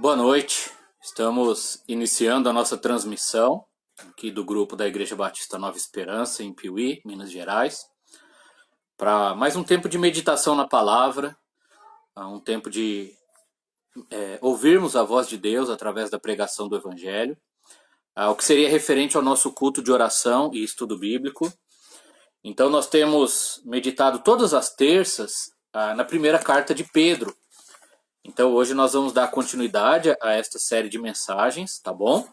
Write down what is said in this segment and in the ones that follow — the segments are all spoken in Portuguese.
Boa noite, estamos iniciando a nossa transmissão aqui do grupo da Igreja Batista Nova Esperança em Piuí, Minas Gerais, para mais um tempo de meditação na palavra, um tempo de ouvirmos a voz de Deus através da pregação do Evangelho, o que seria referente ao nosso culto de oração e estudo bíblico. Então nós temos meditado todas as terças na primeira carta de Pedro. Então hoje nós vamos dar continuidade a esta série de mensagens, tá bom?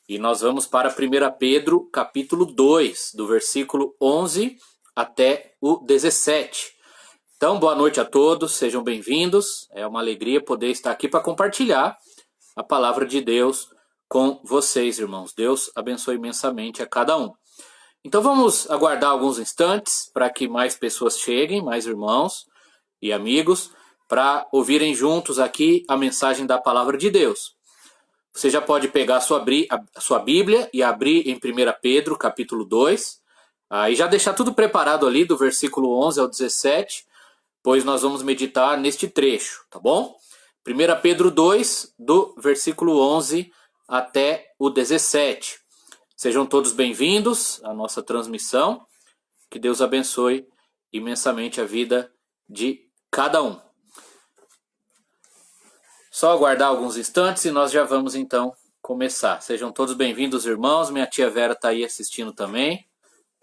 E nós vamos para 1 Pedro capítulo 2, do versículo 11 até o 17. Então boa noite a todos, sejam bem-vindos. É uma alegria poder estar aqui para compartilhar a palavra de Deus com vocês, irmãos. Deus abençoe imensamente a cada um. Então vamos aguardar alguns instantes para que mais pessoas cheguem, mais irmãos e amigos, para ouvirem juntos aqui a mensagem da palavra de Deus. Você já pode pegar a sua Bíblia e abrir em 1 Pedro, capítulo 2, e já deixar tudo preparado ali do versículo 11 ao 17, pois nós vamos meditar neste trecho, tá bom? 1 Pedro 2, do versículo 11 até o 17. Sejam todos bem-vindos à nossa transmissão. Que Deus abençoe imensamente a vida de cada um. Só aguardar alguns instantes e nós já vamos então começar. Sejam todos bem-vindos, irmãos. Minha tia Vera está aí assistindo também.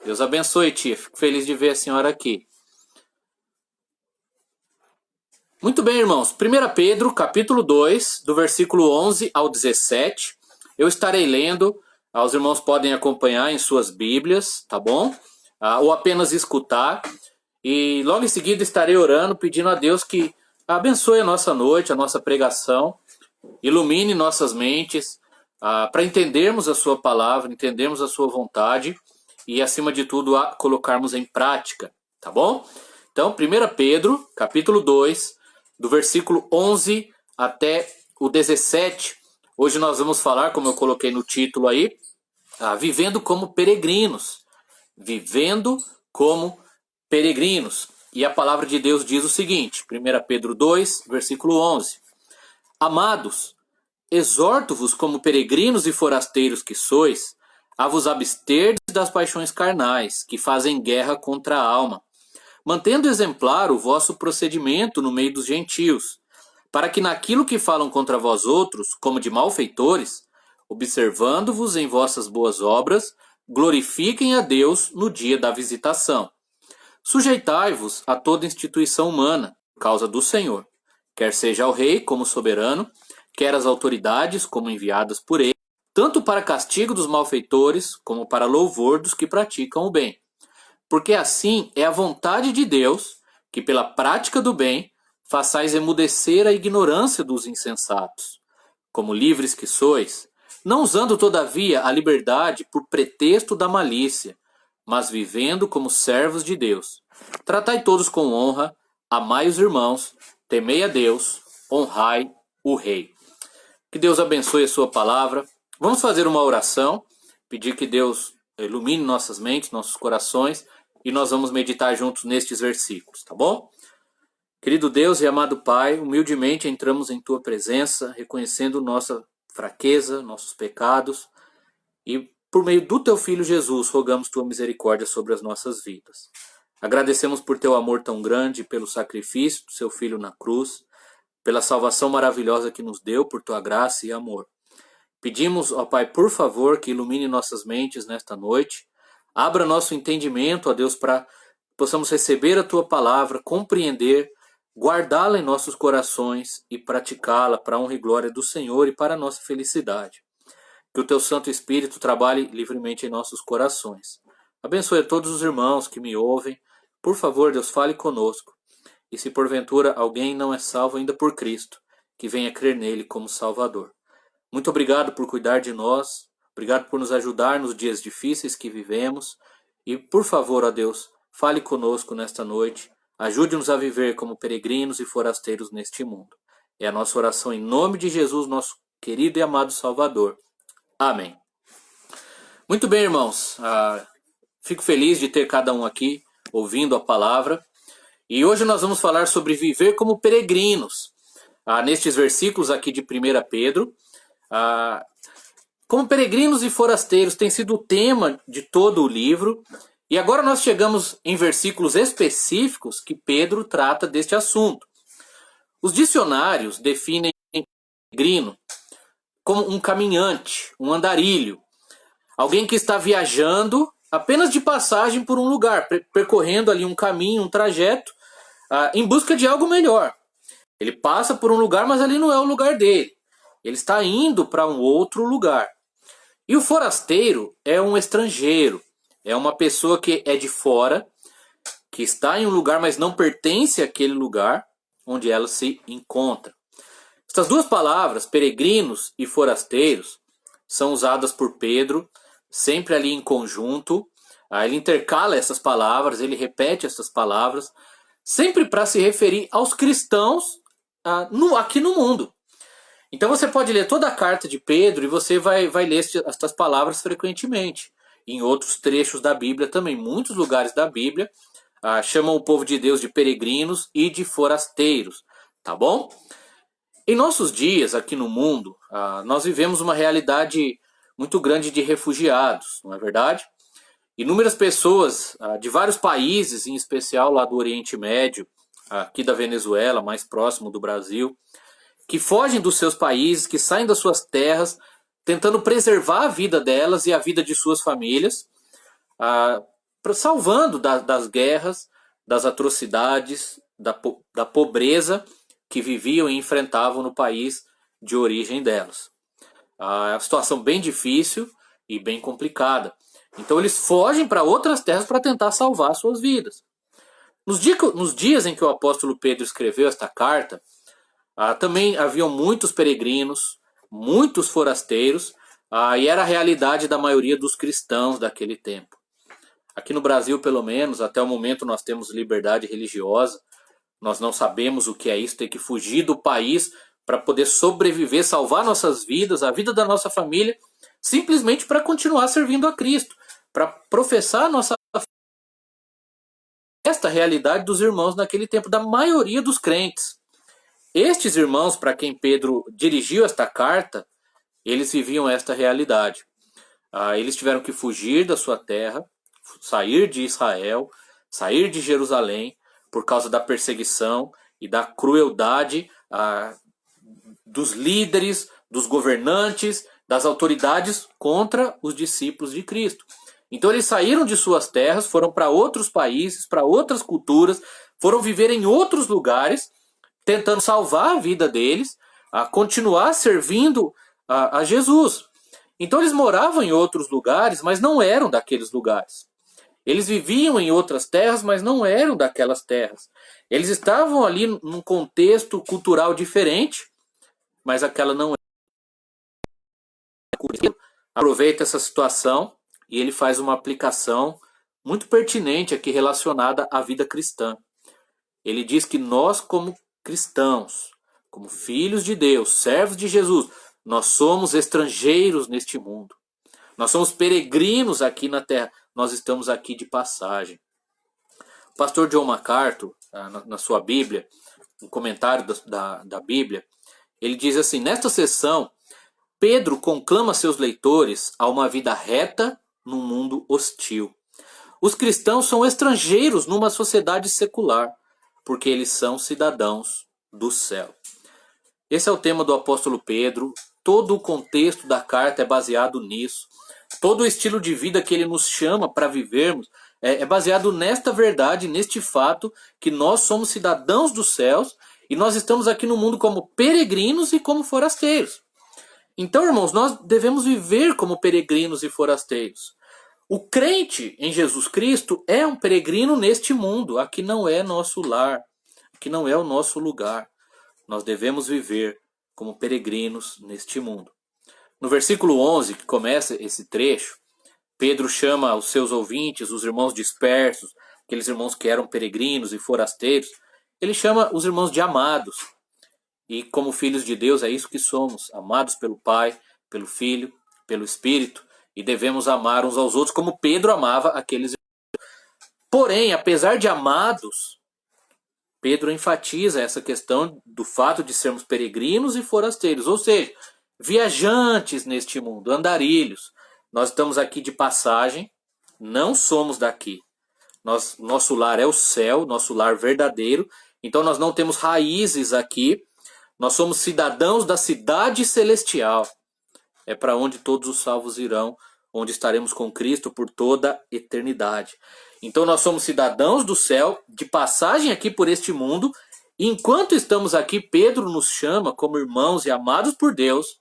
Deus abençoe, tia. Fico feliz de ver a senhora aqui. Muito bem, irmãos. 1 Pedro, capítulo 2, do versículo 11 ao 17. Eu estarei lendo. Os irmãos podem acompanhar em suas Bíblias, tá bom? Ou apenas escutar. E logo em seguida estarei orando, pedindo a Deus que abençoe a nossa noite, a nossa pregação, ilumine nossas mentes para entendermos a sua palavra, entendermos a sua vontade e, acima de tudo, a colocarmos em prática, tá bom? Então, 1 Pedro, capítulo 2, do versículo 11 até o 17. Hoje nós vamos falar, como eu coloquei no título aí, vivendo como peregrinos. Vivendo como peregrinos. E a palavra de Deus diz o seguinte, 1 Pedro 2, versículo 11. Amados, exorto-vos como peregrinos e forasteiros que sois, a vos absterdes das paixões carnais, que fazem guerra contra a alma, mantendo exemplar o vosso procedimento no meio dos gentios, para que naquilo que falam contra vós outros, como de malfeitores, observando-vos em vossas boas obras, glorifiquem a Deus no dia da visitação. Sujeitai-vos a toda instituição humana, por causa do Senhor, quer seja ao rei como soberano, quer as autoridades como enviadas por ele, tanto para castigo dos malfeitores, como para louvor dos que praticam o bem. Porque assim é a vontade de Deus, que pela prática do bem, façais emudecer a ignorância dos insensatos. Como livres que sois, não usando todavia a liberdade por pretexto da malícia, mas vivendo como servos de Deus. Tratai todos com honra, amai os irmãos, temei a Deus, honrai o rei. Que Deus abençoe a sua palavra. Vamos fazer uma oração, pedir que Deus ilumine nossas mentes, nossos corações, e nós vamos meditar juntos nestes versículos, tá bom? Querido Deus e amado Pai, humildemente entramos em tua presença, reconhecendo nossa fraqueza, nossos pecados, e por meio do teu Filho Jesus, rogamos tua misericórdia sobre as nossas vidas. Agradecemos por teu amor tão grande, pelo sacrifício do seu Filho na cruz, pela salvação maravilhosa que nos deu, por tua graça e amor. Pedimos, ó Pai, por favor, que ilumine nossas mentes nesta noite, abra nosso entendimento, ó Deus, para possamos receber a tua palavra, compreender, guardá-la em nossos corações e praticá-la para a honra e glória do Senhor e para a nossa felicidade. Que o teu Santo Espírito trabalhe livremente em nossos corações. Abençoe a todos os irmãos que me ouvem. Por favor, Deus, fale conosco. E se porventura alguém não é salvo ainda por Cristo, que venha crer nele como Salvador. Muito obrigado por cuidar de nós. Obrigado por nos ajudar nos dias difíceis que vivemos. E, por favor, ó Deus, fale conosco nesta noite. Ajude-nos a viver como peregrinos e forasteiros neste mundo. É a nossa oração em nome de Jesus, nosso querido e amado Salvador. Amém. Muito bem, irmãos. Fico feliz de ter cada um aqui ouvindo a palavra. E hoje nós vamos falar sobre viver como peregrinos. nestes versículos aqui de 1 Pedro. Como peregrinos e forasteiros tem sido o tema de todo o livro. E agora nós chegamos em versículos específicos que Pedro trata deste assunto. Os dicionários definem peregrino como um caminhante, um andarilho, alguém que está viajando apenas de passagem por um lugar, percorrendo ali um caminho, um trajeto, em busca de algo melhor. Ele passa por um lugar, mas ali não é o lugar dele. Ele está indo para um outro lugar. E o forasteiro é um estrangeiro, é uma pessoa que é de fora, que está em um lugar, mas não pertence àquele lugar onde ela se encontra. Essas duas palavras, peregrinos e forasteiros, são usadas por Pedro, sempre ali em conjunto. Ele intercala essas palavras, ele repete essas palavras, sempre para se referir aos cristãos aqui no mundo. Então você pode ler toda a carta de Pedro e você vai ler estas palavras frequentemente. Em outros trechos da Bíblia também, muitos lugares da Bíblia chamam o povo de Deus de peregrinos e de forasteiros, tá bom? Em nossos dias, aqui no mundo, nós vivemos uma realidade muito grande de refugiados, não é verdade? Inúmeras pessoas de vários países, em especial lá do Oriente Médio, aqui da Venezuela, mais próximo do Brasil, que fogem dos seus países, que saem das suas terras, tentando preservar a vida delas e a vida de suas famílias, salvando das guerras, das atrocidades, da pobreza que viviam e enfrentavam no país de origem delas. É uma situação bem difícil e bem complicada. Então eles fogem para outras terras para tentar salvar suas vidas. Nos dias em que o apóstolo Pedro escreveu esta carta, também haviam muitos peregrinos, muitos forasteiros, e era a realidade da maioria dos cristãos daquele tempo. Aqui no Brasil, pelo menos, até o momento nós temos liberdade religiosa. Nós não sabemos o que é isso, ter que fugir do país para poder sobreviver, salvar nossas vidas, a vida da nossa família, simplesmente para continuar servindo a Cristo, para professar a nossa esta realidade dos irmãos naquele tempo, da maioria dos crentes. Estes irmãos, para quem Pedro dirigiu esta carta, eles viviam esta realidade. Eles tiveram que fugir da sua terra, sair de Israel, sair de Jerusalém, por causa da perseguição e da crueldade dos líderes, dos governantes, das autoridades contra os discípulos de Cristo. Então eles saíram de suas terras, foram para outros países, para outras culturas, foram viver em outros lugares, tentando salvar a vida deles, continuar servindo a Jesus. Então eles moravam em outros lugares, mas não eram daqueles lugares. Eles viviam em outras terras, mas não eram daquelas terras. Eles estavam ali num contexto cultural diferente, mas aquela não era. Aproveita essa situação e ele faz uma aplicação muito pertinente aqui relacionada à vida cristã. Ele diz que nós, como cristãos, como filhos de Deus, servos de Jesus, nós somos estrangeiros neste mundo. Nós somos peregrinos aqui na terra. Nós estamos aqui de passagem. O pastor John MacArthur, na sua Bíblia, no comentário da Bíblia, ele diz assim: nesta sessão, Pedro conclama seus leitores a uma vida reta num mundo hostil. Os cristãos são estrangeiros numa sociedade secular, porque eles são cidadãos do céu. Esse é o tema do apóstolo Pedro. Todo o contexto da carta é baseado nisso. Todo o estilo de vida que ele nos chama para vivermos é baseado nesta verdade, neste fato, que nós somos cidadãos dos céus e nós estamos aqui no mundo como peregrinos e como forasteiros. Então, irmãos, nós devemos viver como peregrinos e forasteiros. O crente em Jesus Cristo é um peregrino neste mundo. Aqui não é nosso lar, aqui não é o nosso lugar. Nós devemos viver como peregrinos neste mundo. No versículo 11, que começa esse trecho, Pedro chama os seus ouvintes, os irmãos dispersos, aqueles irmãos que eram peregrinos e forasteiros, ele chama os irmãos de amados. E como filhos de Deus é isso que somos, amados pelo Pai, pelo Filho, pelo Espírito, e devemos amar uns aos outros como Pedro amava aqueles irmãos. Porém, apesar de amados Pedro enfatiza essa questão do fato de sermos peregrinos e forasteiros, ou seja, viajantes neste mundo, andarilhos. Nós estamos aqui de passagem, não somos daqui. Nosso lar é o céu, nosso lar verdadeiro, então nós não temos raízes aqui, nós somos cidadãos da cidade celestial. É para onde todos os salvos irão, onde estaremos com Cristo por toda a eternidade. Então nós somos cidadãos do céu, de passagem aqui por este mundo, e enquanto estamos aqui, Pedro nos chama como irmãos e amados por Deus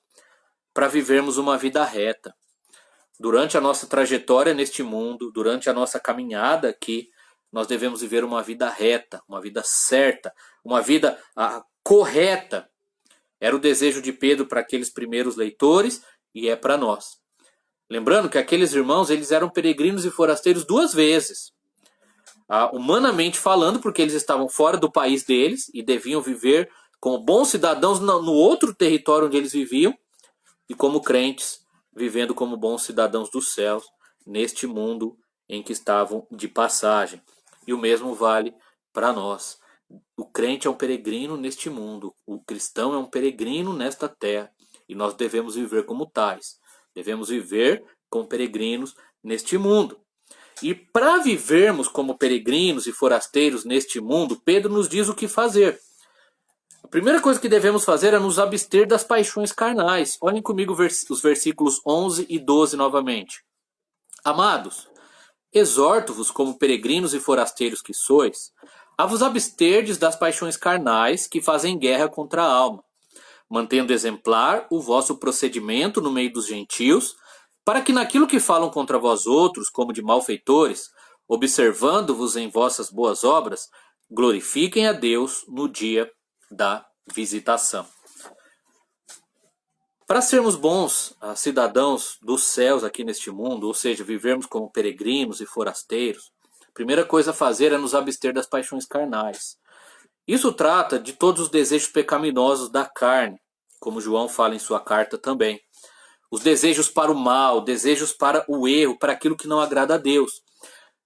para vivermos uma vida reta. Durante a nossa trajetória neste mundo, durante a nossa caminhada aqui, nós devemos viver uma vida reta, uma vida certa, uma vida correta. Era o desejo de Pedro para aqueles primeiros leitores e é para nós. Lembrando que aqueles irmãos, eles eram peregrinos e forasteiros 2 vezes. Humanamente falando, porque eles estavam fora do país deles e deviam viver como bons cidadãos no outro território onde eles viviam, e como crentes, vivendo como bons cidadãos dos céus, neste mundo em que estavam de passagem. E o mesmo vale para nós. O crente é um peregrino neste mundo, o cristão é um peregrino nesta terra, e nós devemos viver como tais. Devemos viver como peregrinos neste mundo. E para vivermos como peregrinos e forasteiros neste mundo, Pedro nos diz o que fazer. A primeira coisa que devemos fazer é nos abster das paixões carnais. Olhem comigo os versículos 11 e 12 novamente. Amados, exorto-vos como peregrinos e forasteiros que sois, a vos absterdes das paixões carnais que fazem guerra contra a alma, mantendo exemplar o vosso procedimento no meio dos gentios, para que naquilo que falam contra vós outros, como de malfeitores, observando-vos em vossas boas obras, glorifiquem a Deus no dia da visitação. Para sermos bons cidadãos dos céus aqui neste mundo, ou seja, vivermos como peregrinos e forasteiros, a primeira coisa a fazer é nos abster das paixões carnais. Isso trata de todos os desejos pecaminosos da carne, como João fala em sua carta também. Os desejos para o mal, desejos para o erro, para aquilo que não agrada a Deus.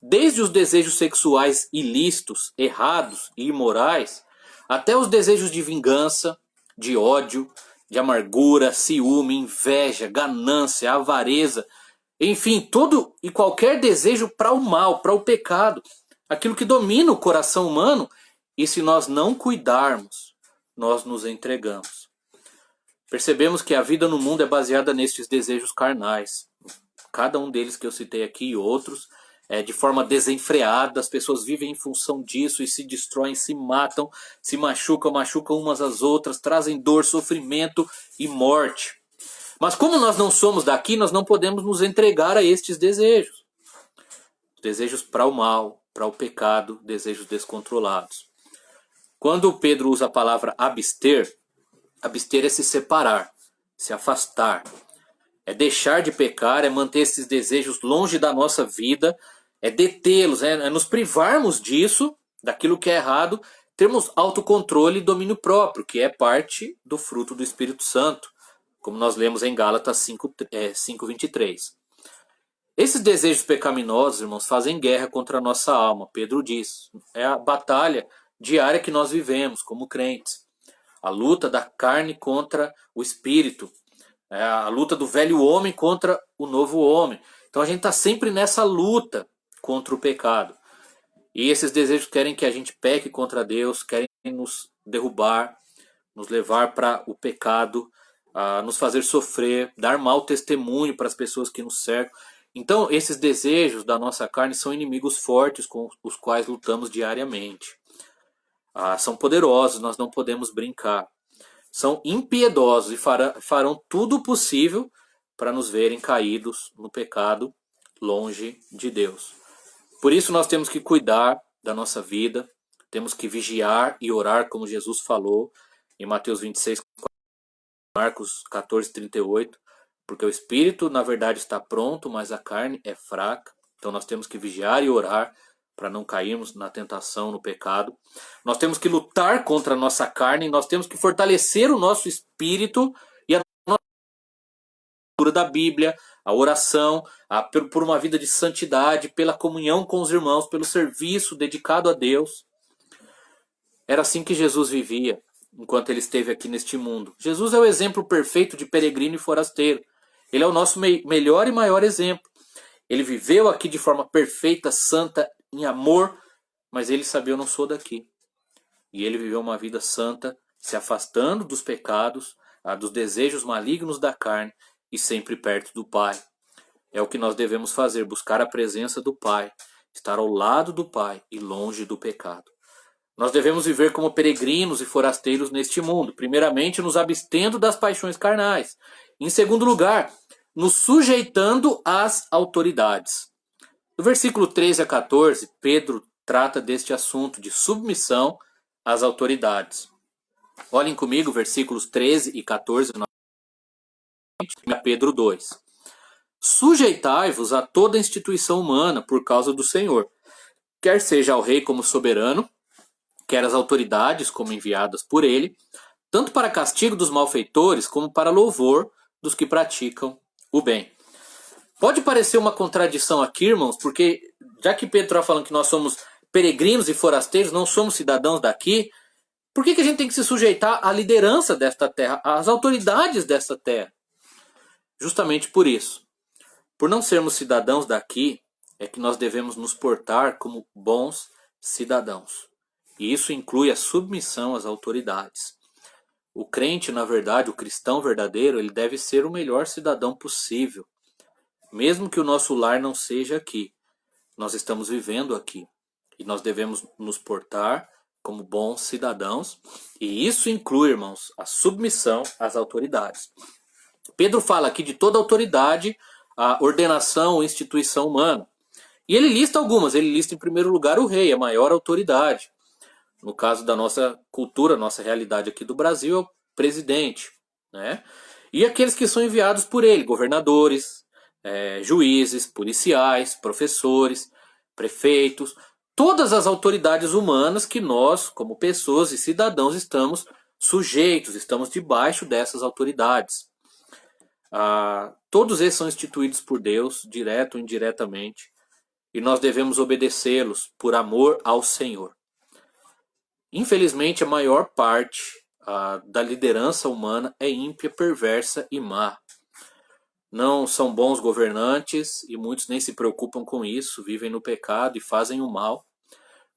Desde os desejos sexuais ilícitos, errados e imorais, até os desejos de vingança, de ódio, de amargura, ciúme, inveja, ganância, avareza, enfim, todo e qualquer desejo para o mal, para o pecado, aquilo que domina o coração humano, e se nós não cuidarmos, nós nos entregamos. Percebemos que a vida no mundo é baseada nestes desejos carnais. Cada um deles que eu citei aqui e outros, de forma desenfreada, as pessoas vivem em função disso e se destroem, se matam, se machucam umas às outras, trazem dor, sofrimento e morte. Mas como nós não somos daqui, nós não podemos nos entregar a estes desejos. Desejos para o mal, para o pecado, desejos descontrolados. Quando Pedro usa a palavra abster, abster é se separar, se afastar. É deixar de pecar, é manter esses desejos longe da nossa vida, é detê-los, é nos privarmos disso, daquilo que é errado, termos autocontrole e domínio próprio, que é parte do fruto do Espírito Santo, como nós lemos em Gálatas 5:23. Esses desejos pecaminosos, irmãos, fazem guerra contra a nossa alma, Pedro diz. É a batalha diária que nós vivemos como crentes. A luta da carne contra o espírito. É a luta do velho homem contra o novo homem. Então a gente está sempre nessa luta contra o pecado. E esses desejos querem que a gente peque contra Deus, querem nos derrubar, nos levar para o pecado, nos fazer sofrer, dar mau testemunho para as pessoas que nos cercam. Então esses desejos da nossa carne são inimigos fortes com os quais lutamos diariamente. São poderosos, nós não podemos brincar. São impiedosos e farão tudo o possível para nos verem caídos no pecado, longe de Deus. Por isso nós temos que cuidar da nossa vida, temos que vigiar e orar, como Jesus falou em Mateus 26, Marcos 14, 38, porque o espírito na verdade está pronto, mas a carne é fraca. Então nós temos que vigiar e orar para não cairmos na tentação, no pecado. Nós temos que lutar contra a nossa carne, nós temos que fortalecer o nosso espírito e a nossa leitura da Bíblia, a oração, por uma vida de santidade, pela comunhão com os irmãos, pelo serviço dedicado a Deus. Era assim que Jesus vivia enquanto ele esteve aqui neste mundo. Jesus é o exemplo perfeito de peregrino e forasteiro. Ele é o nosso melhor e maior exemplo. Ele viveu aqui de forma perfeita, santa, em amor, mas ele sabia: eu não sou daqui. E ele viveu uma vida santa, se afastando dos pecados, dos desejos malignos da carne e sempre perto do Pai. É o que nós devemos fazer: buscar a presença do Pai, estar ao lado do Pai e longe do pecado. Nós devemos viver como peregrinos e forasteiros neste mundo, primeiramente nos abstendo das paixões carnais. Em segundo lugar, nos sujeitando às autoridades. No versículo 13 a 14, Pedro trata deste assunto de submissão às autoridades. Olhem comigo versículos 13 e 14, Pedro 2. Sujeitai-vos a toda instituição humana por causa do Senhor, quer seja ao rei como soberano, quer as autoridades como enviadas por ele, tanto para castigo dos malfeitores como para louvor dos que praticam o bem. Pode parecer uma contradição aqui, irmãos, porque já que Pedro está falando que nós somos peregrinos e forasteiros, não somos cidadãos daqui, por que a gente tem que se sujeitar à liderança desta terra, às autoridades desta terra? Justamente por isso. Por não sermos cidadãos daqui, é que nós devemos nos portar como bons cidadãos. E isso inclui a submissão às autoridades. O crente, na verdade, o cristão verdadeiro, ele deve ser o melhor cidadão possível. Mesmo que o nosso lar não seja aqui, nós estamos vivendo aqui. E nós devemos nos portar como bons cidadãos. E isso inclui, irmãos, a submissão às autoridades. Pedro fala aqui de toda autoridade, a ordenação ou instituição humana. E ele lista algumas. Ele lista em primeiro lugar o rei, a maior autoridade. No caso da nossa cultura, nossa realidade aqui do Brasil, é o presidente, né? E aqueles que são enviados por ele: governadores, juízes, policiais, professores, prefeitos, todas as autoridades humanas que nós, como pessoas e cidadãos, estamos sujeitos, estamos debaixo dessas autoridades. Todos esses são instituídos por Deus, direto ou indiretamente, e nós devemos obedecê-los por amor ao Senhor. Infelizmente, a maior parte da liderança humana é ímpia, perversa e má. Não são bons governantes e muitos nem se preocupam com isso, vivem no pecado e fazem o mal.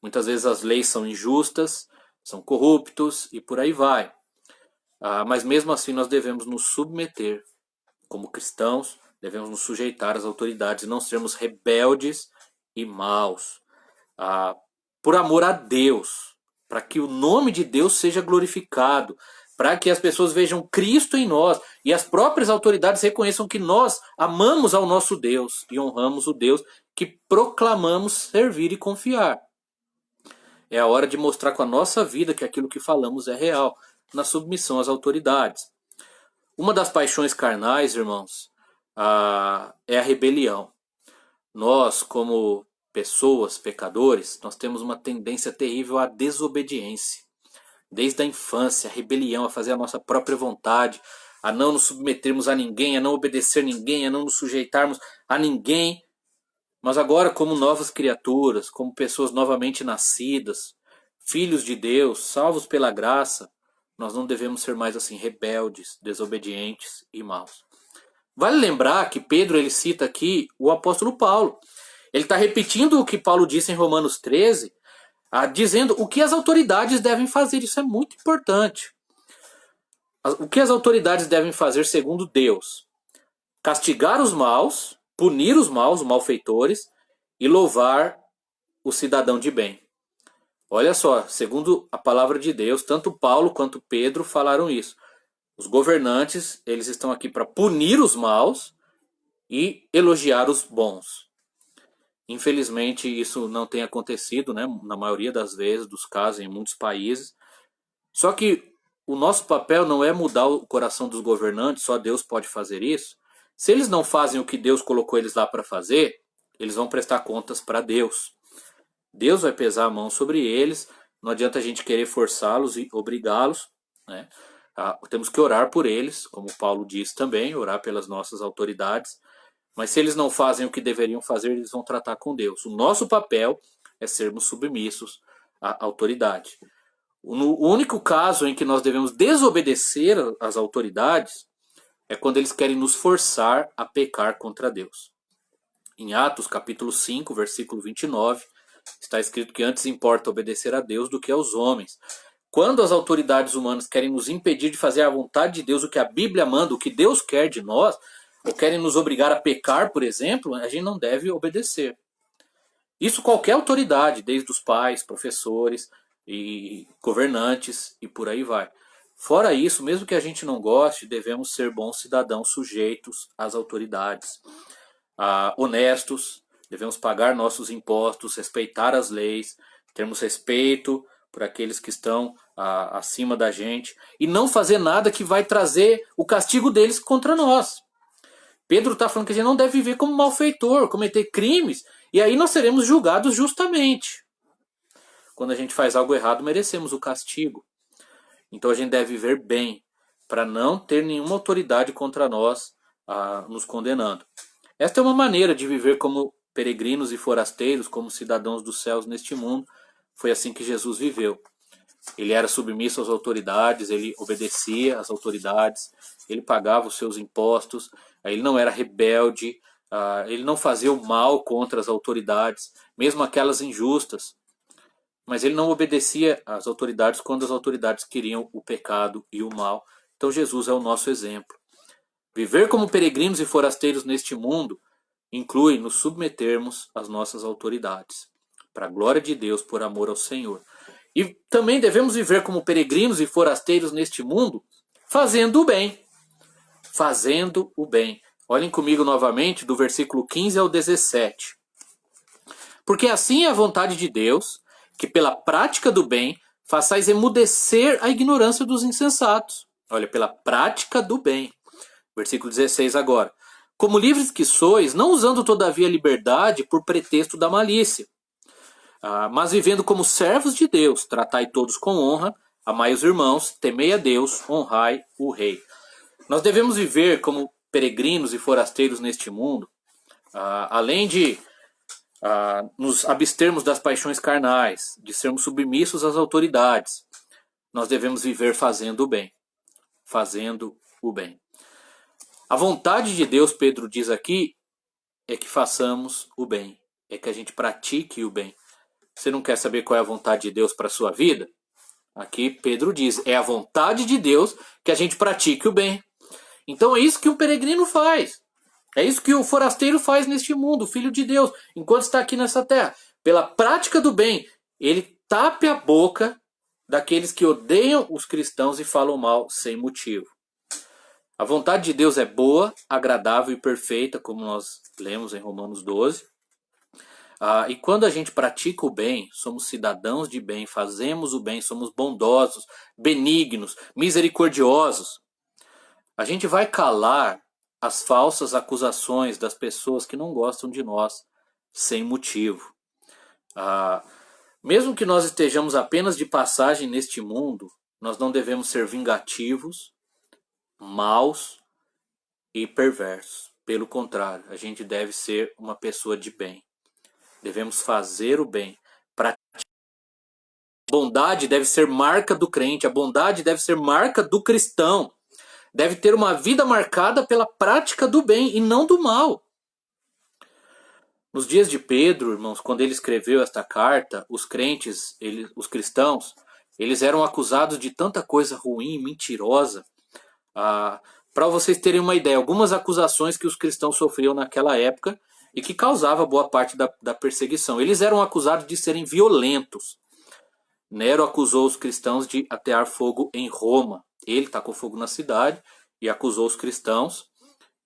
Muitas vezes as leis são injustas, são corruptos e por aí vai. Mas mesmo assim nós devemos nos submeter como cristãos, devemos nos sujeitar às autoridades e não sermos rebeldes e maus. Por amor a Deus, para que o nome de Deus seja glorificado, para que as pessoas vejam Cristo em nós e as próprias autoridades reconheçam que nós amamos ao nosso Deus e honramos o Deus que proclamamos servir e confiar. É a hora de mostrar com a nossa vida que aquilo que falamos é real, na submissão às autoridades. Uma das paixões carnais, irmãos, é a rebelião. Nós, como pessoas, pecadores, nós temos uma tendência terrível à desobediência. Desde a infância, a rebelião, a fazer a nossa própria vontade, a não nos submetermos a ninguém, a não obedecer ninguém, a não nos sujeitarmos a ninguém. Mas agora, como novas criaturas, como pessoas novamente nascidas, filhos de Deus, salvos pela graça, nós não devemos ser mais assim rebeldes, desobedientes e maus. Vale lembrar que Pedro ele cita aqui o apóstolo Paulo. Ele está repetindo o que Paulo disse em Romanos 13, dizendo o que as autoridades devem fazer. Isso é muito importante. O que as autoridades devem fazer segundo Deus? Castigar os maus, punir os maus, os malfeitores, e louvar o cidadão de bem. Olha só, segundo a palavra de Deus, tanto Paulo quanto Pedro falaram isso. Os governantes, eles estão aqui para punir os maus e elogiar os bons. Infelizmente, isso não tem acontecido, né? Na maioria das vezes, dos casos, em muitos países. Só que o nosso papel não é mudar o coração dos governantes, só Deus pode fazer isso. Se eles não fazem o que Deus colocou eles lá para fazer, eles vão prestar contas para Deus. Deus vai pesar a mão sobre eles, não adianta a gente querer forçá-los e obrigá-los, né? Temos que orar por eles, como Paulo diz também, orar pelas nossas autoridades. Mas se eles não fazem o que deveriam fazer, eles vão tratar com Deus. O nosso papel é sermos submissos à autoridade. O único caso em que nós devemos desobedecer às autoridades é quando eles querem nos forçar a pecar contra Deus. Em Atos, capítulo 5, versículo 29, está escrito que antes importa obedecer a Deus do que aos homens. Quando as autoridades humanas querem nos impedir de fazer a vontade de Deus, o que a Bíblia manda, o que Deus quer de nós, ou querem nos obrigar a pecar, por exemplo, a gente não deve obedecer. Isso qualquer autoridade, desde os pais, professores e governantes e por aí vai. Fora isso, mesmo que a gente não goste, devemos ser bons cidadãos sujeitos às autoridades, honestos, devemos pagar nossos impostos, respeitar as leis, termos respeito por aqueles que estão acima da gente e não fazer nada que vai trazer o castigo deles contra nós. Pedro está falando que a gente não deve viver como malfeitor, cometer crimes, e aí nós seremos julgados justamente. Quando a gente faz algo errado, merecemos o castigo. Então a gente deve viver bem, para não ter nenhuma autoridade contra nós nos condenando. Esta é uma maneira de viver como peregrinos e forasteiros, como cidadãos dos céus neste mundo. Foi assim que Jesus viveu. Ele era submisso às autoridades, ele obedecia às autoridades, ele pagava os seus impostos, ele não era rebelde, ele não fazia o mal contra as autoridades, mesmo aquelas injustas. Mas ele não obedecia às autoridades quando as autoridades queriam o pecado e o mal. Então Jesus é o nosso exemplo. Viver como peregrinos e forasteiros neste mundo inclui nos submetermos às nossas autoridades, para a glória de Deus, por amor ao Senhor. E também devemos viver como peregrinos e forasteiros neste mundo, fazendo o bem. Fazendo o bem. Olhem comigo novamente, do versículo 15 ao 17. Porque assim é a vontade de Deus, que pela prática do bem façais emudecer a ignorância dos insensatos. Olha, pela prática do bem. Versículo 16 agora. Como livres que sois, não usando todavia a liberdade por pretexto da malícia, mas vivendo como servos de Deus, tratai todos com honra, amai os irmãos, temei a Deus, honrai o rei. Nós devemos viver como peregrinos e forasteiros neste mundo, além de nos abstermos das paixões carnais, de sermos submissos às autoridades, nós devemos viver fazendo o bem. Fazendo o bem. A vontade de Deus, Pedro diz aqui, é que façamos o bem, é que a gente pratique o bem. Você não quer saber qual é a vontade de Deus para a sua vida? Aqui Pedro diz, é a vontade de Deus que a gente pratique o bem. Então é isso que o peregrino faz. É isso que o forasteiro faz neste mundo, o filho de Deus, enquanto está aqui nessa terra. Pela prática do bem, ele tape a boca daqueles que odeiam os cristãos e falam mal sem motivo. A vontade de Deus é boa, agradável e perfeita, como nós lemos em Romanos 12. E quando a gente pratica o bem, somos cidadãos de bem, fazemos o bem, somos bondosos, benignos, misericordiosos. A gente vai calar as falsas acusações das pessoas que não gostam de nós sem motivo. Mesmo que nós estejamos apenas de passagem neste mundo, nós não devemos ser vingativos, maus e perversos. Pelo contrário, a gente deve ser uma pessoa de bem. Devemos fazer o bem. A bondade deve ser marca do crente, a bondade deve ser marca do cristão. Deve ter uma vida marcada pela prática do bem e não do mal. Nos dias de Pedro, irmãos, quando ele escreveu esta carta, os crentes, os cristãos, eles eram acusados de tanta coisa ruim, mentirosa. Para vocês terem uma ideia, algumas acusações que os cristãos sofriam naquela época e que causava boa parte da perseguição. Eles eram acusados de serem violentos. Nero acusou os cristãos de atear fogo em Roma. Ele tacou fogo na cidade e acusou os cristãos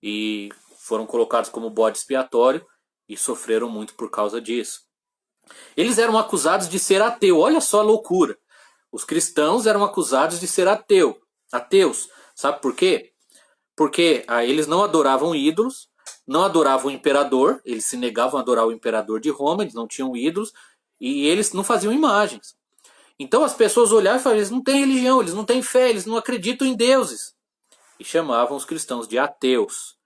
e foram colocados como bode expiatório e sofreram muito por causa disso. Eles eram acusados de ser ateu. Olha só a loucura. Os cristãos eram acusados de ser ateus. Sabe por quê? Porque eles não adoravam ídolos, não adoravam o imperador, eles se negavam a adorar o imperador de Roma, eles não tinham ídolos e eles não faziam imagens. Então as pessoas olhavam e falavam, eles não têm religião, eles não têm fé, eles não acreditam em deuses. E chamavam os cristãos de ateus,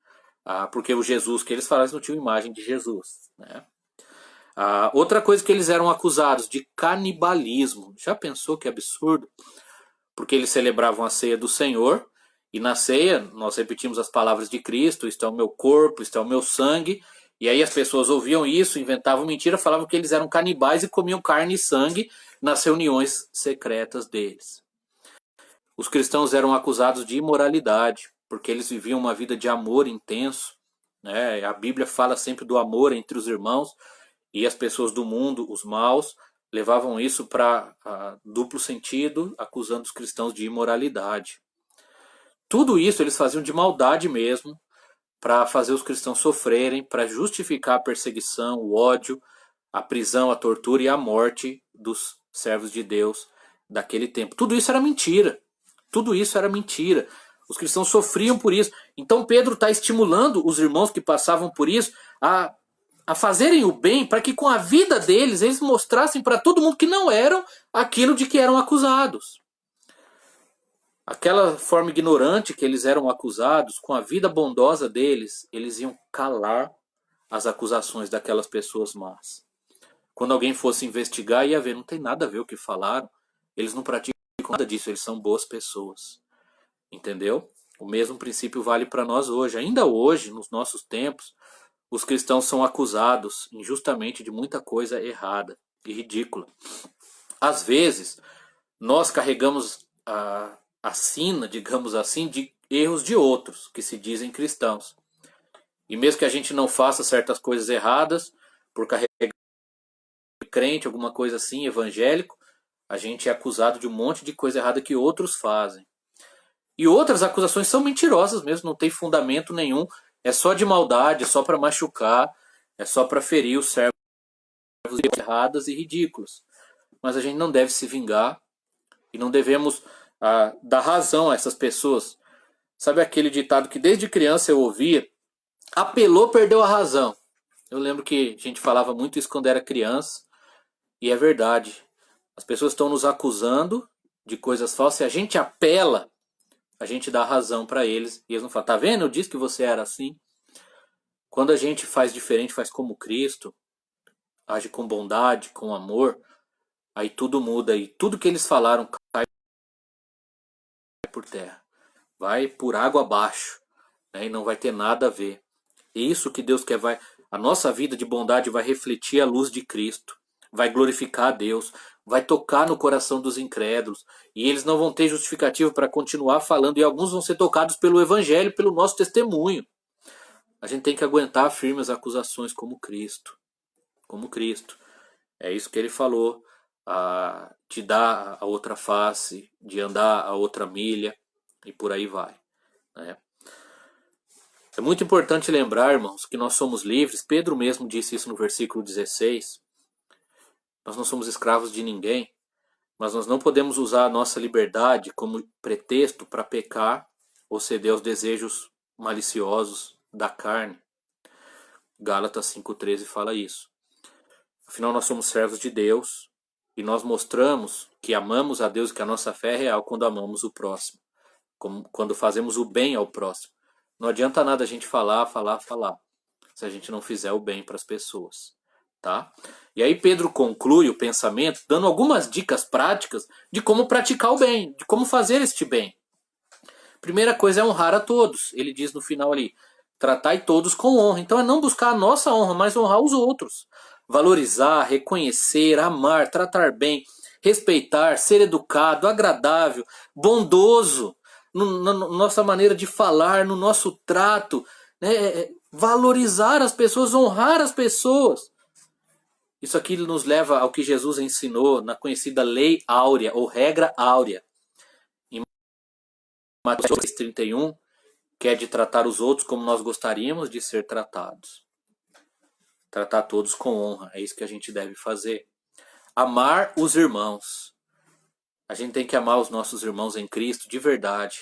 porque o Jesus que eles falavam, eles não tinham imagem de Jesus, né? Outra coisa que eles eram acusados de canibalismo. Já pensou que absurdo? Porque eles celebravam a ceia do Senhor, e na ceia nós repetimos as palavras de Cristo: isto é o meu corpo, isto é o meu sangue. E aí as pessoas ouviam isso, inventavam mentira, falavam que eles eram canibais e comiam carne e sangue nas reuniões secretas deles. Os cristãos eram acusados de imoralidade, porque eles viviam uma vida de amor intenso, né? A Bíblia fala sempre do amor entre os irmãos, e as pessoas do mundo, os maus, levavam isso para duplo sentido, acusando os cristãos de imoralidade. Tudo isso eles faziam de maldade mesmo, para fazer os cristãos sofrerem, para justificar a perseguição, o ódio, a prisão, a tortura e a morte dos servos de Deus daquele tempo. Tudo isso era mentira. Tudo isso era mentira. Os cristãos sofriam por isso. Então Pedro está estimulando os irmãos que passavam por isso a fazerem o bem, para que com a vida deles eles mostrassem para todo mundo que não eram aquilo de que eram acusados. Aquela forma ignorante que eles eram acusados, com a vida bondosa deles, eles iam calar as acusações daquelas pessoas más. Quando alguém fosse investigar, ia ver, não tem nada a ver o que falaram, eles não praticam nada disso, eles são boas pessoas. Entendeu? O mesmo princípio vale para nós hoje. Ainda hoje, nos nossos tempos, os cristãos são acusados injustamente de muita coisa errada e ridícula. Às vezes, nós carregamos a sina, digamos assim, de erros de outros que se dizem cristãos. E mesmo que a gente não faça certas coisas erradas, por carregar crente, alguma coisa assim, evangélico, a gente é acusado de um monte de coisa errada que outros fazem. E outras acusações são mentirosas mesmo, não tem fundamento nenhum, é só de maldade, é só para machucar, é só para ferir os servos erradas e ridículas. Mas a gente não deve se vingar e não devemos dar razão a essas pessoas. Sabe aquele ditado que desde criança eu ouvia? Apelou, perdeu a razão. Eu lembro que a gente falava muito isso quando era criança, e é verdade. As pessoas estão nos acusando de coisas falsas, e a gente apela, a gente dá razão para eles, e eles não falam, tá vendo? Eu disse que você era assim. Quando a gente faz diferente, faz como Cristo, age com bondade, com amor, aí tudo muda, e tudo que eles falaram cai por terra, vai por água abaixo, né? E não vai ter nada a ver. E isso que Deus quer, a nossa vida de bondade vai refletir a luz de Cristo, vai glorificar a Deus, vai tocar no coração dos incrédulos, e eles não vão ter justificativo para continuar falando, e alguns vão ser tocados pelo Evangelho, pelo nosso testemunho. A gente tem que aguentar firmes acusações como Cristo. Como Cristo. É isso que ele falou, de dar a outra face, de andar a outra milha, e por aí vai, né? É muito importante lembrar, irmãos, que nós somos livres. Pedro mesmo disse isso no versículo 16. Nós não somos escravos de ninguém, mas nós não podemos usar a nossa liberdade como pretexto para pecar ou ceder aos desejos maliciosos da carne. Gálatas 5,13 fala isso. Afinal, nós somos servos de Deus e nós mostramos que amamos a Deus e que a nossa fé é real quando amamos o próximo, quando fazemos o bem ao próximo. Não adianta nada a gente falar, se a gente não fizer o bem para as pessoas, tá? E aí Pedro conclui o pensamento dando algumas dicas práticas de como praticar o bem, de como fazer este bem. Primeira coisa é honrar a todos. Ele diz no final ali, tratai todos com honra. Então é não buscar a nossa honra, mas honrar os outros. Valorizar, reconhecer, amar, tratar bem, respeitar, ser educado, agradável, bondoso, na nossa maneira de falar, no nosso trato, né? Valorizar as pessoas, honrar as pessoas. Isso aqui nos leva ao que Jesus ensinou na conhecida lei áurea, ou regra áurea. Em Mateus 6,31, que é de tratar os outros como nós gostaríamos de ser tratados. Tratar todos com honra, é isso que a gente deve fazer. Amar os irmãos. A gente tem que amar os nossos irmãos em Cristo de verdade,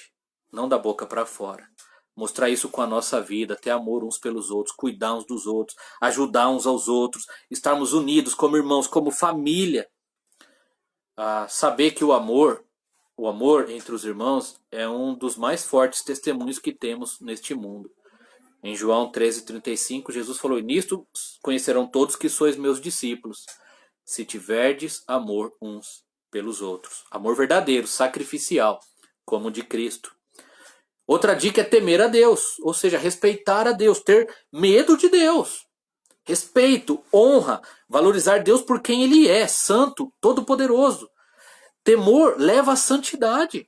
não da boca para fora. Mostrar isso com a nossa vida, ter amor uns pelos outros, cuidar uns dos outros, ajudar uns aos outros, estarmos unidos como irmãos, como família. Saber que o amor entre os irmãos é um dos mais fortes testemunhos que temos neste mundo. Em João 13,35, Jesus falou: nisto conhecerão todos que sois meus discípulos, se tiverdes amor uns pelos outros. Amor verdadeiro, sacrificial, como o de Cristo. Outra dica é temer a Deus, ou seja, respeitar a Deus, ter medo de Deus. Respeito, honra, valorizar Deus por quem Ele é, santo, todo-poderoso. Temor leva à santidade.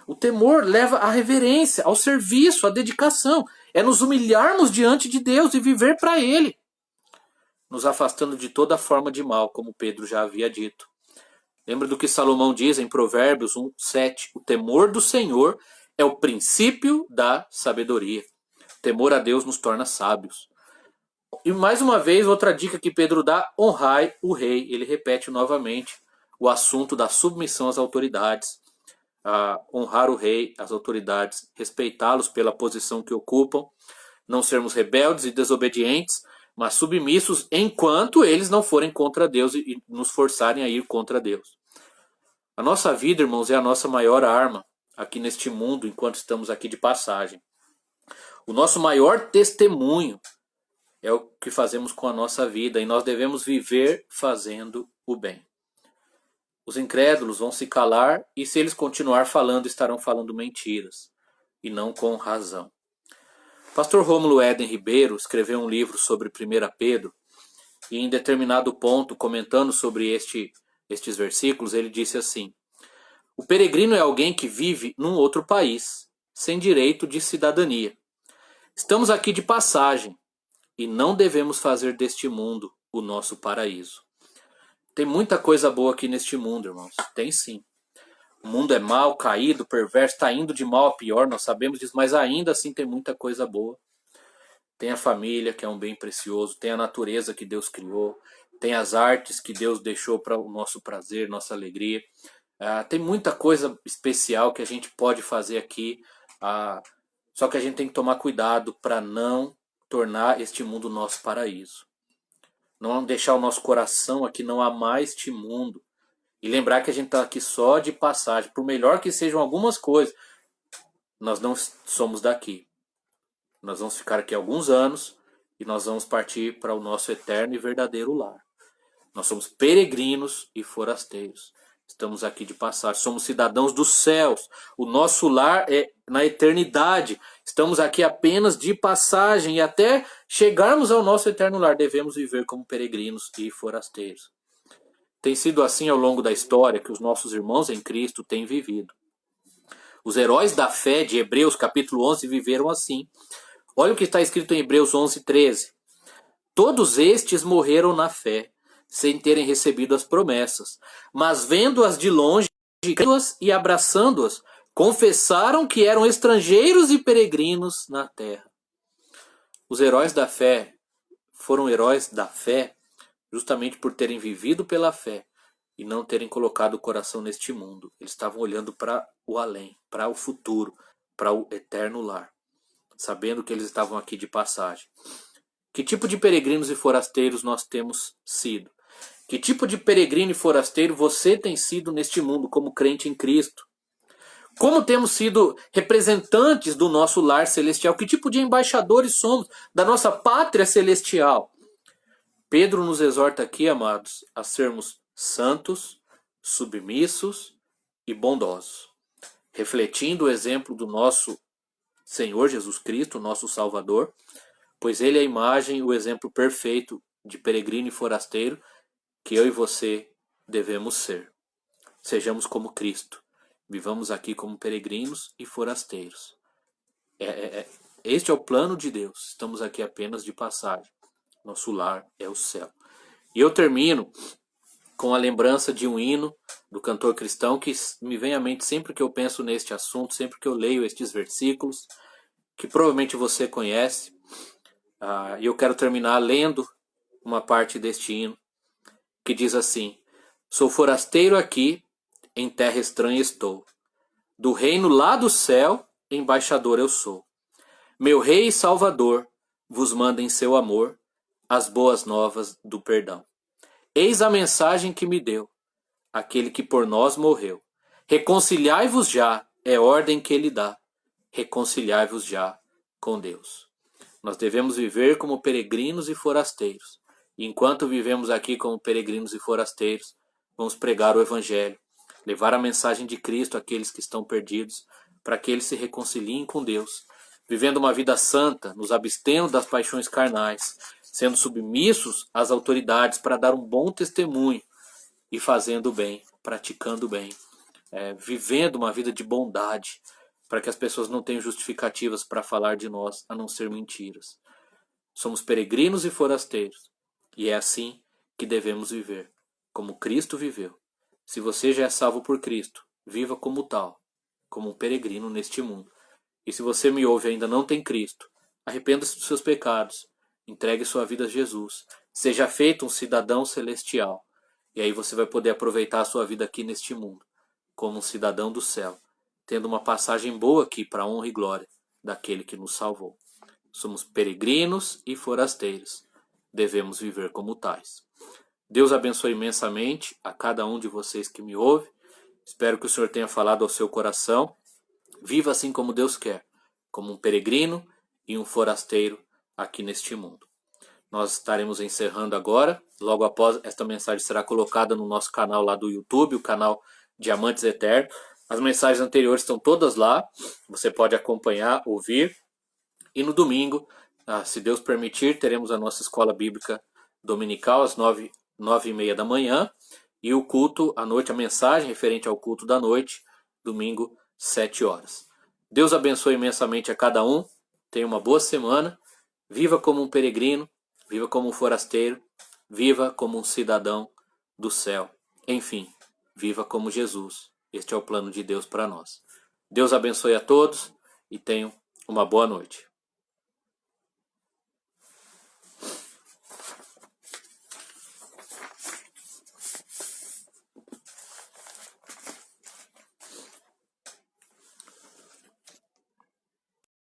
O temor leva à reverência, ao serviço, à dedicação. É nos humilharmos diante de Deus e viver para Ele, nos afastando de toda forma de mal, como Pedro já havia dito. Lembra do que Salomão diz em Provérbios 1:7? O temor do Senhor é o princípio da sabedoria. O temor a Deus nos torna sábios. E mais uma vez, outra dica que Pedro dá: honrai o rei. Ele repete novamente o assunto da submissão às autoridades. Honrar o rei, as autoridades, respeitá-los pela posição que ocupam, não sermos rebeldes e desobedientes, mas submissos enquanto eles não forem contra Deus e nos forçarem a ir contra Deus. A nossa vida, irmãos, é a nossa maior arma aqui neste mundo, enquanto estamos aqui de passagem. O nosso maior testemunho é o que fazemos com a nossa vida, e nós devemos viver fazendo o bem. Os incrédulos vão se calar, e se eles continuar falando, estarão falando mentiras, e não com razão. Pastor Rômulo Éden Ribeiro escreveu um livro sobre 1 Pedro, e em determinado ponto, comentando sobre estes versículos, ele disse assim: o peregrino é alguém que vive num outro país, sem direito de cidadania. Estamos aqui de passagem, e não devemos fazer deste mundo o nosso paraíso. Tem muita coisa boa aqui neste mundo, irmãos. Tem sim. O mundo é mau, caído, perverso, está indo de mal a pior, nós sabemos disso, mas ainda assim tem muita coisa boa. Tem a família, que é um bem precioso, tem a natureza que Deus criou, tem as artes que Deus deixou para o nosso prazer, nossa alegria. Tem muita coisa especial que a gente pode fazer aqui, só que a gente tem que tomar cuidado para não tornar este mundo nosso paraíso. Não deixar o nosso coração aqui não amar este mundo. E lembrar que a gente está aqui só de passagem. Por melhor que sejam algumas coisas, nós não somos daqui. Nós vamos ficar aqui alguns anos e nós vamos partir para o nosso eterno e verdadeiro lar. Nós somos peregrinos e forasteiros. Estamos aqui de passagem. Somos cidadãos dos céus. O nosso lar é na eternidade. Estamos aqui apenas de passagem. E até chegarmos ao nosso eterno lar, devemos viver como peregrinos e forasteiros. Tem sido assim ao longo da história que os nossos irmãos em Cristo têm vivido. Os heróis da fé de Hebreus capítulo 11 viveram assim. Olha o que está escrito em Hebreus 11:13. Todos estes morreram na fé, sem terem recebido as promessas, mas vendo-as de longe, crendo-as e abraçando-as, confessaram que eram estrangeiros e peregrinos na terra. Os heróis da fé foram heróis da fé justamente por terem vivido pela fé e não terem colocado o coração neste mundo. Eles estavam olhando para o além, para o futuro, para o eterno lar, sabendo que eles estavam aqui de passagem. Que tipo de peregrinos e forasteiros nós temos sido? Que tipo de peregrino e forasteiro você tem sido neste mundo como crente em Cristo? Como temos sido representantes do nosso lar celestial? Que tipo de embaixadores somos da nossa pátria celestial? Pedro nos exorta aqui, amados, a sermos santos, submissos e bondosos, refletindo o exemplo do nosso Senhor Jesus Cristo, nosso Salvador, pois Ele é a imagem e o exemplo perfeito de peregrino e forasteiro que eu e você devemos ser. Sejamos como Cristo, vivamos aqui como peregrinos e forasteiros. Este é o plano de Deus, estamos aqui apenas de passagem. Nosso lar é o céu. E eu termino com a lembrança de um hino do cantor cristão que me vem à mente sempre que eu penso neste assunto, sempre que eu leio estes versículos, que provavelmente você conhece. E eu quero terminar lendo uma parte deste hino, que diz assim: sou forasteiro aqui, em terra estranha estou. Do reino lá do céu, embaixador eu sou. Meu rei e salvador vos manda em seu amor as boas novas do perdão. Eis a mensagem que me deu aquele que por nós morreu. Reconciliai-vos já, é ordem que ele dá. Reconciliai-vos já com Deus. Nós devemos viver como peregrinos e forasteiros. E enquanto vivemos aqui como peregrinos e forasteiros, vamos pregar o Evangelho, levar a mensagem de Cristo àqueles que estão perdidos, para que eles se reconciliem com Deus, vivendo uma vida santa, nos abstendo das paixões carnais, sendo submissos às autoridades para dar um bom testemunho e fazendo o bem, praticando o bem, vivendo uma vida de bondade, para que as pessoas não tenham justificativas para falar de nós, a não ser mentiras. Somos peregrinos e forasteiros, e é assim que devemos viver, como Cristo viveu. Se você já é salvo por Cristo, viva como tal, como um peregrino neste mundo. E se você me ouve e ainda não tem Cristo, arrependa-se dos seus pecados, entregue sua vida a Jesus, seja feito um cidadão celestial. E aí você vai poder aproveitar a sua vida aqui neste mundo, como um cidadão do céu, tendo uma passagem boa aqui para a honra e glória daquele que nos salvou. Somos peregrinos e forasteiros, devemos viver como tais. Deus abençoe imensamente a cada um de vocês que me ouve. Espero que o Senhor tenha falado ao seu coração. Viva assim como Deus quer, como um peregrino e um forasteiro aqui neste mundo. Nós estaremos encerrando agora. Logo após, esta mensagem será colocada no nosso canal lá do YouTube, o canal Diamantes Eternos. As mensagens anteriores estão todas lá. Você pode acompanhar, ouvir. E no domingo, se Deus permitir, teremos a nossa escola bíblica dominical às 9h30 da manhã. E o culto à noite, a mensagem referente ao culto da noite, domingo, 7 horas. Deus abençoe imensamente a cada um. Tenha uma boa semana. Viva como um peregrino. Viva como um forasteiro. Viva como um cidadão do céu. Enfim, viva como Jesus. Este é o plano de Deus para nós. Deus abençoe a todos e tenham uma boa noite.